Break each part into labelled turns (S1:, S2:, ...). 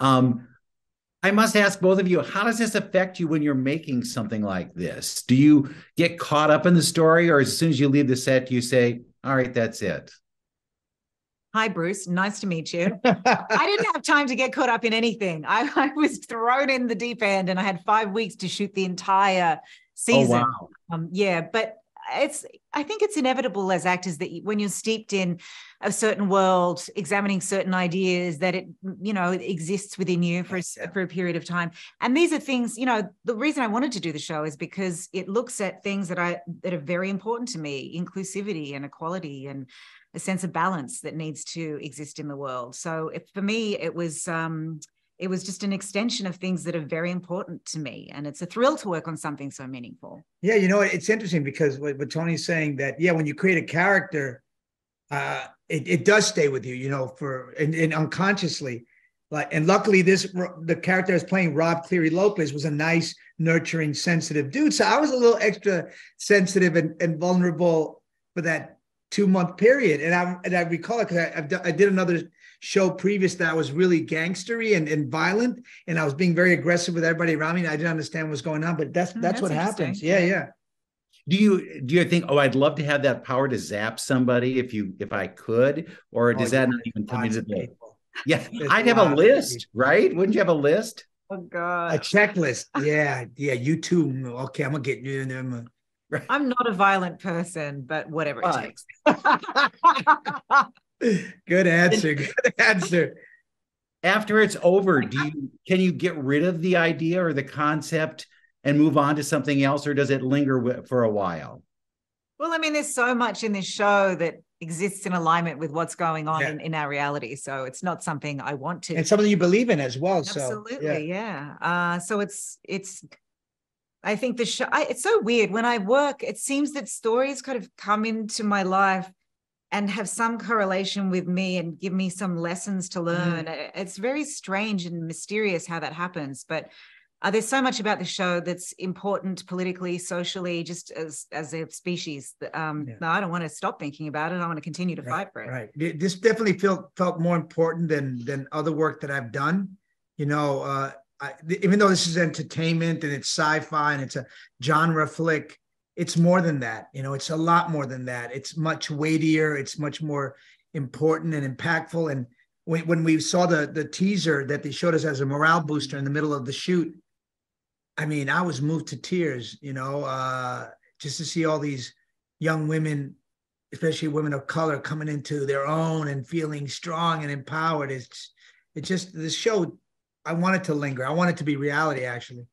S1: Um, I must ask both of you, how does this affect you when you're making something like this? Do you get caught up in the story, or as soon as you leave the set, you say, all right, that's it?
S2: Hi, Bruce. Nice to meet you. I didn't have time to get caught up in anything. I was thrown in the deep end and I had 5 weeks to shoot the entire
S1: Oh,
S2: season.
S1: wow.
S2: Yeah, but I think it's inevitable as actors that when you're steeped in a certain world, examining certain ideas, that it exists within you for a period of time. And these are things, the reason I wanted to do the show is because it looks at things that are very important to me: inclusivity and equality and a sense of balance that needs to exist in the world. So for me, it was just an extension of things that are very important to me. And it's a thrill to work on something so meaningful.
S3: Yeah, it's interesting because what Tony's saying, that, yeah, when you create a character, it does stay with you, and unconsciously. And luckily the character I was playing, Rob Cleary Lopez, was a nice, nurturing, sensitive dude. So I was a little extra sensitive and vulnerable for that 2-month period. And I recall it because I did another show previous that was really gangstery and violent, and I was being very aggressive with everybody around me, and I didn't understand what's going on. But that's what happens. Yeah.
S1: Do you think, oh, I'd love to have that power to zap somebody if I could, or does that not even come into the? Yeah, I'd have a list, right? Wouldn't you have a list?
S2: Oh God,
S3: a checklist. Yeah. You too. Okay, I'm gonna get you in there.
S2: I'm not a violent person, but whatever it takes.
S3: Good answer.
S1: After it's over, can you get rid of the idea or the concept and move on to something else, or does it linger for a while?
S2: Well, I mean, there's so much in this show that exists in alignment with what's going on in our reality. So it's not something I want to.
S3: And something you believe in as well.
S2: Absolutely, yeah. So it's I think the show, it's so weird. When I work, it seems that stories kind of come into my life and have some correlation with me and give me some lessons to learn. It's very strange and mysterious how that happens. But there's so much about the show that's important politically, socially, just as a species. No, I don't want to stop thinking about it. I want to continue to fight for it.
S3: Right. This definitely felt more important than other work that I've done. Even though this is entertainment and it's sci-fi and it's a genre flick, it's more than that. It's a lot more than that. It's much weightier. It's much more important and impactful. And when we saw the teaser that they showed us as a morale booster in the middle of the shoot, I mean, I was moved to tears, just to see all these young women, especially women of color, coming into their own and feeling strong and empowered. It's just, this show, I want it to linger. I want it to be reality, actually.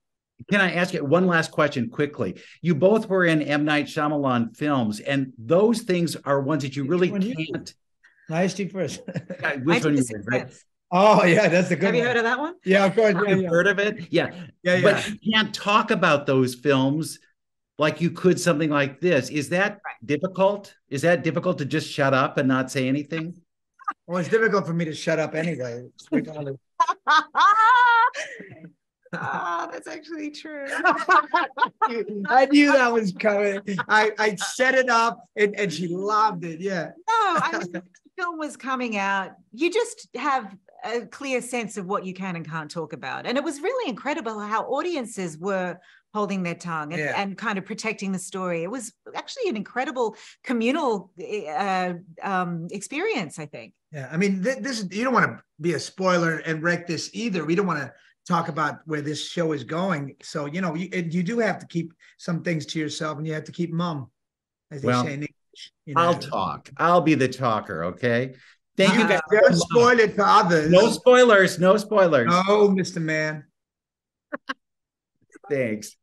S1: Can I ask you one last question quickly? You both were in M. Night Shyamalan films, and those things are ones that you really can't.
S3: Nice to first.
S1: Which one you were, right?
S3: Oh, yeah, that's a good one.
S2: Have you heard of that one?
S3: Yeah, of course.
S1: You've heard of it? Yeah. But you can't talk about those films like you could something like this. Is that difficult? Is that difficult to just shut up and not say anything?
S3: Well, it's difficult for me to shut up anyway.
S2: That's actually true.
S3: I knew that was coming. I set it up and she loved it. Yeah.
S2: No, I mean, the film was coming out. You just have a clear sense of what you can and can't talk about. And it was really incredible how audiences were holding their tongue and kind of protecting the story. It was actually an incredible communal experience, I think.
S3: Yeah. I mean, this you don't want to be a spoiler and wreck this either. We don't want to talk about where this show is going. So, you do have to keep some things to yourself, and you have to keep mum, as they say in English.
S1: I'll talk. I'll be the talker, okay? Thank you guys.
S3: Don't spoil it for others.
S1: No spoilers. No spoilers.
S3: No, Mr. Man.
S1: Thanks.